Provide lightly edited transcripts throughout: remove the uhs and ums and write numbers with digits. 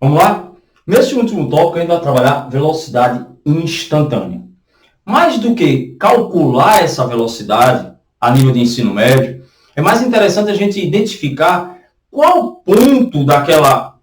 Vamos lá? Nesse último tópico, a gente vai trabalhar velocidade instantânea. Mais do que calcular essa velocidade a nível de ensino médio, é mais interessante a gente identificar qual ponto daquela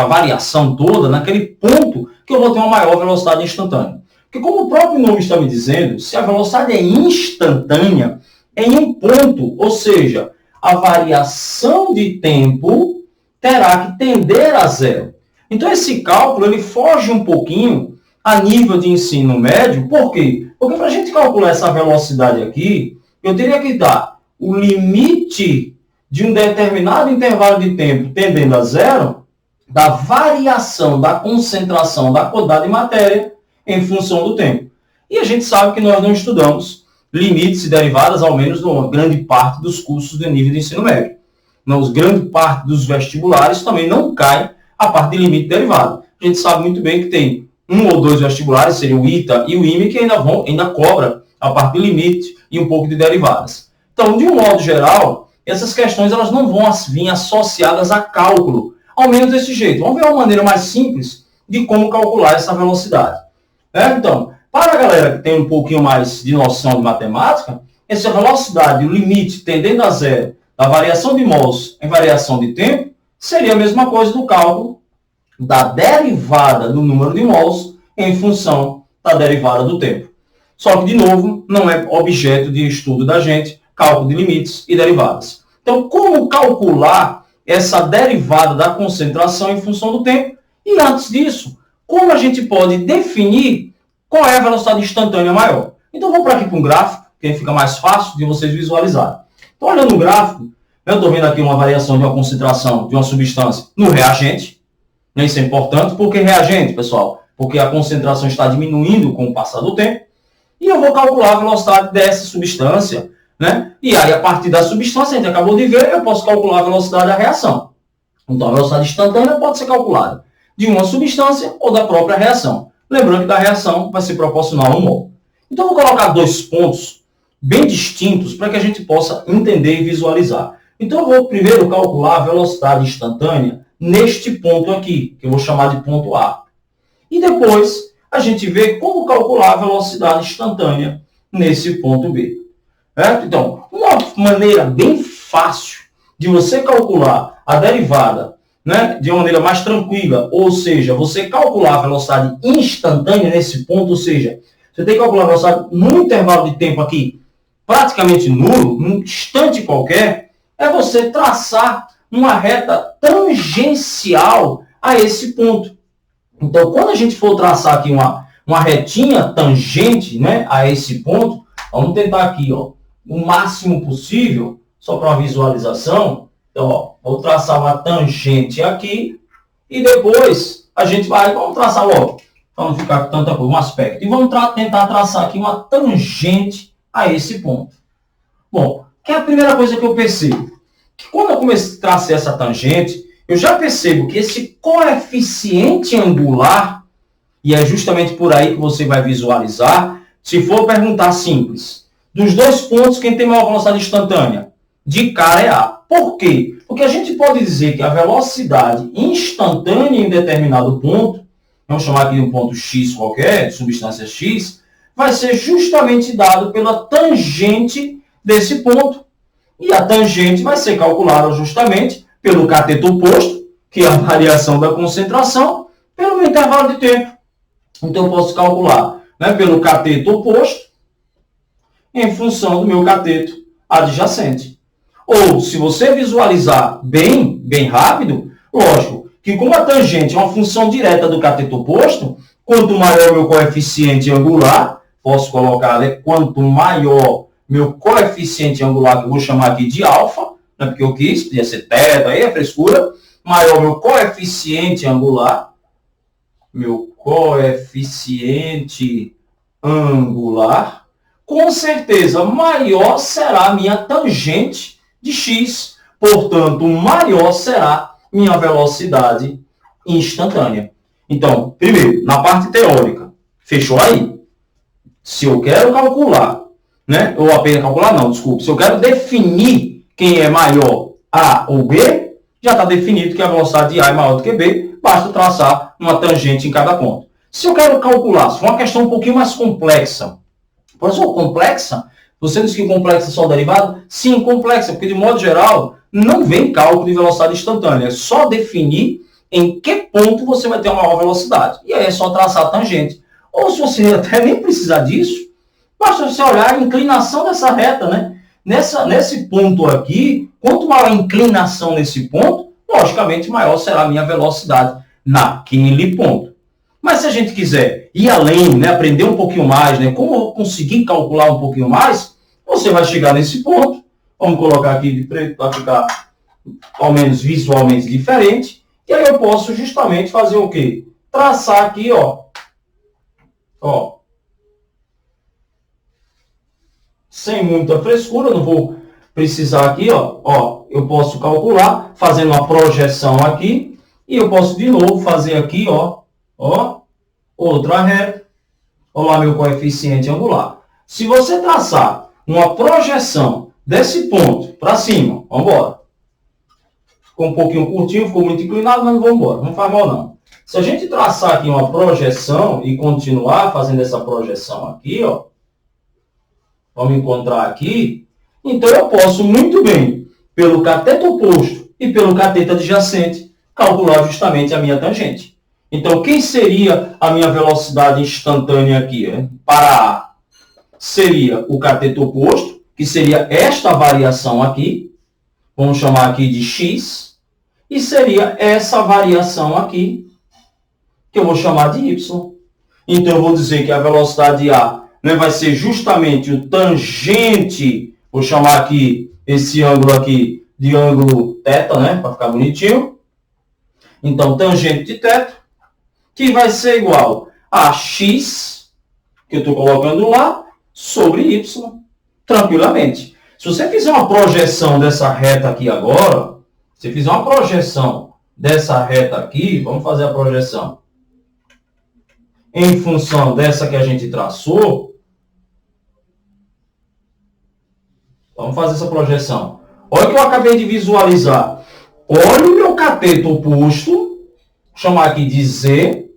variação toda, naquele ponto que eu vou ter uma maior velocidade instantânea. Porque como o próprio nome está me dizendo, se a velocidade é instantânea, em um ponto, ou seja, a variação de tempo terá que tender a zero. Então, esse cálculo ele foge um pouquinho a nível de ensino médio. Por quê? Porque para a gente calcular essa velocidade aqui, eu teria que dar o limite de um determinado intervalo de tempo tendendo a zero da variação da concentração da quantidade de matéria em função do tempo. E a gente sabe que nós não estudamos limites e derivadas, ao menos numa grande parte dos cursos de nível de ensino médio. Mas grande parte dos vestibulares também não cai a parte de limite e derivada. A gente sabe muito bem que tem um ou dois vestibulares, seria o ITA e o IME, que ainda cobra a parte de limite e um pouco de derivadas. Então, de um modo geral, essas questões elas não vão vir associadas a cálculo, ao menos desse jeito. Vamos ver uma maneira mais simples de como calcular essa velocidade. Então, para a galera que tem um pouquinho mais de noção de matemática, essa velocidade, o limite tendendo a zero da variação de mols em variação de tempo, seria a mesma coisa do cálculo da derivada do número de mols em função da derivada do tempo. Só que, de novo, não é objeto de estudo da gente, cálculo de limites e derivadas. Então, como calcular essa derivada da concentração em função do tempo? E antes disso, como a gente pode definir qual é a velocidade instantânea maior? Então, vamos para aqui para um gráfico, que fica mais fácil de vocês visualizarem. Então, olhando o gráfico, eu estou vendo aqui uma variação de uma concentração de uma substância no reagente. Isso é importante. Por que reagente, pessoal? Porque a concentração está diminuindo com o passar do tempo. E eu vou calcular a velocidade dessa substância, né? E aí, a partir da substância, a gente acabou de ver, eu posso calcular a velocidade da reação. Então, a velocidade instantânea pode ser calculada de uma substância ou da própria reação. Lembrando que da reação vai ser proporcional a um mol. Então, eu vou colocar dois pontos bem distintos para que a gente possa entender e visualizar. Então, eu vou primeiro calcular a velocidade instantânea neste ponto aqui, que eu vou chamar de ponto A. E depois, a gente vê como calcular a velocidade instantânea nesse ponto B. Certo? Então, uma maneira bem fácil de você calcular a derivada, né, de uma maneira mais tranquila, ou seja, você calcular a velocidade instantânea nesse ponto, ou seja, você tem que calcular a velocidade num intervalo de tempo aqui praticamente nulo, num instante qualquer, é você traçar uma reta tangencial a esse ponto. Então, quando a gente for traçar aqui uma retinha tangente, né, a esse ponto, vamos tentar aqui, ó, o máximo possível, só para uma visualização. Então, ó, vou traçar uma tangente aqui e depois a gente vamos traçar logo, para não ficar com tanta coisa, um aspecto. E vamos tentar traçar aqui uma tangente a esse ponto. Bom, que é a primeira coisa que eu percebo? Que quando eu comecei a traçar essa tangente, eu já percebo que esse coeficiente angular, e é justamente por aí que você vai visualizar, se for perguntar simples, dos dois pontos, quem tem maior velocidade instantânea? De cara é A. Por quê? Porque a gente pode dizer que a velocidade instantânea em determinado ponto, vamos chamar aqui de um ponto X qualquer, de substância X, vai ser justamente dado pela tangente desse ponto. E a tangente vai ser calculada justamente pelo cateto oposto, que é a variação da concentração, pelo meu intervalo de tempo. Então, eu posso calcular, né, pelo cateto oposto em função do meu cateto adjacente. Ou, se você visualizar bem rápido, lógico, que como a tangente é uma função direta do cateto oposto, quanto maior o meu coeficiente angular, posso colocar, né, quanto maior meu coeficiente angular, que eu vou chamar aqui de alfa, né, porque eu quis, podia ser teta, aí é frescura, maior meu coeficiente angular, com certeza maior será a minha tangente de x, portanto, maior será minha velocidade instantânea. Então, primeiro, na parte teórica, fechou aí? Se eu quero calcular, né? Ou apenas calcular, não, desculpe. Se eu quero definir quem é maior, A ou B, já está definido que a velocidade de A é maior do que B, basta traçar uma tangente em cada ponto. Se eu quero calcular, se for uma questão um pouquinho mais complexa, professor, complexa? Você disse que complexa é só derivada? Sim, complexa, porque de modo geral não vem cálculo de velocidade instantânea, é só definir em que ponto você vai ter uma maior velocidade. E aí é só traçar a tangente. Ou se você até nem precisar disso, basta você olhar a inclinação dessa reta, né? Nesse ponto aqui, quanto maior a inclinação nesse ponto, logicamente maior será a minha velocidade naquele ponto. Mas se a gente quiser ir além, né, aprender um pouquinho mais, né, como conseguir calcular um pouquinho mais, você vai chegar nesse ponto. Vamos colocar aqui de preto para ficar ao menos visualmente diferente. E aí eu posso justamente fazer o quê? Traçar aqui, ó, sem muita frescura, não vou precisar aqui, ó, eu posso calcular fazendo uma projeção aqui e eu posso de novo fazer aqui, ó, outra reta. Olha lá meu coeficiente angular. Se você traçar uma projeção desse ponto para cima, vamos embora. Ficou um pouquinho curtinho, ficou muito inclinado, mas vamos embora, não faz mal não. Se a gente traçar aqui uma projeção e continuar fazendo essa projeção aqui, ó, vamos encontrar aqui, então eu posso muito bem, pelo cateto oposto e pelo cateto adjacente, calcular justamente a minha tangente. Então, quem seria a minha velocidade instantânea aqui? Para A, seria o cateto oposto, que seria esta variação aqui, vamos chamar aqui de x, e seria essa variação aqui, que eu vou chamar de y. Então, eu vou dizer que a velocidade A, né, vai ser justamente o tangente, vou chamar aqui esse ângulo aqui de ângulo θ, né, para ficar bonitinho. Então, tangente de θ, que vai ser igual a x, que eu estou colocando lá, sobre y, tranquilamente. Se você fizer uma projeção dessa reta aqui agora, se fizer uma projeção dessa reta aqui, vamos fazer a projeção em função dessa que a gente traçou, vamos fazer essa projeção. Olha o que eu acabei de visualizar. Olha o meu cateto oposto, vou chamar aqui de Z,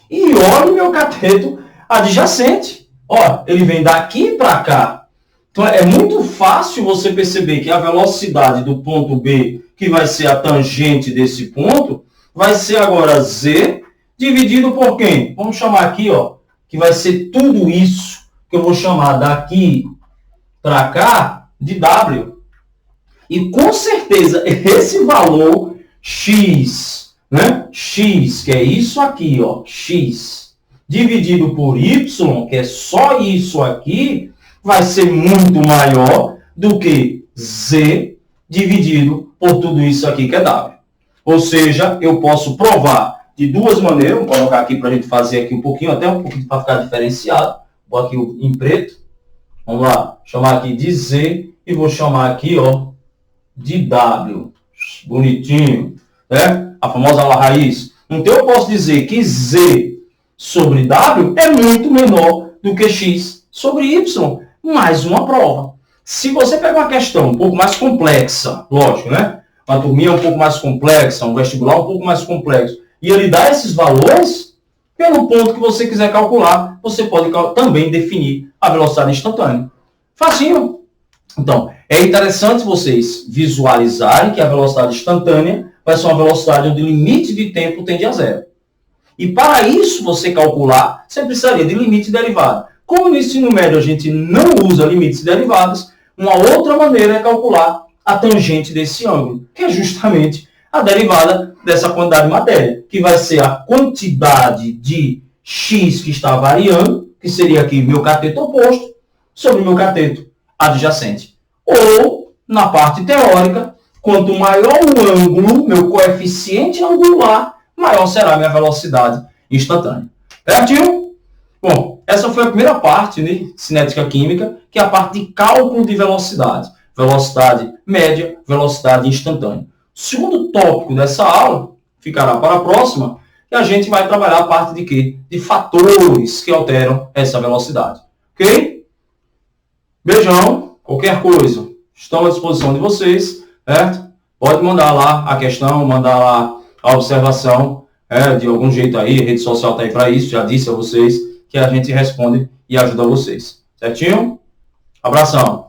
e olha o meu cateto adjacente. Ó, ele vem daqui para cá. Então, é muito fácil você perceber que a velocidade do ponto B, que vai ser a tangente desse ponto, vai ser agora Z dividido por quem? Vamos chamar aqui, ó, que vai ser tudo isso que eu vou chamar daqui para cá de W. E com certeza esse valor x, né? X, que é isso aqui, ó, x, dividido por y, que é só isso aqui, vai ser muito maior do que z dividido por tudo isso aqui que é w. Ou seja, eu posso provar de duas maneiras. Vou colocar aqui para a gente fazer aqui um pouquinho, até um pouquinho para ficar diferenciado. Vou aqui em preto. Vamos lá, chamar aqui de z e vou chamar aqui, ó, de w. Bonitinho, né? A famosa raiz. Então eu posso dizer que z sobre w é muito menor do que x sobre y. Mais uma prova. Se você pega uma questão um pouco mais complexa, lógico, né? Uma turminha um pouco mais complexa, um vestibular um pouco mais complexo, e ele dá esses valores, pelo ponto que você quiser calcular, você pode também definir a velocidade instantânea. Facinho. Então, é interessante vocês visualizarem que a velocidade instantânea vai ser uma velocidade onde o limite de tempo tende a zero. E para isso você calcular, você precisaria de limite derivado. Como no ensino médio a gente não usa limites derivados, uma outra maneira é calcular a tangente desse ângulo, que é justamente a derivada dessa quantidade de matéria, que vai ser a quantidade de x que está variando, que seria aqui meu cateto oposto, sobre meu cateto adjacente. Ou, na parte teórica, quanto maior o ângulo, meu coeficiente angular, maior será a minha velocidade instantânea. Certinho? Bom, essa foi a primeira parte, né, cinética química, que é a parte de cálculo de velocidade. Velocidade média, velocidade instantânea. O segundo tópico dessa aula ficará para a próxima, e a gente vai trabalhar a parte de quê? De fatores que alteram essa velocidade. Ok? Beijão, qualquer coisa, estão à disposição de vocês, certo? pode mandar lá a questão, mandar lá a observação, de algum jeito aí, a rede social está aí para isso, já disse a vocês que a gente responde e ajuda vocês. Certinho? Abração.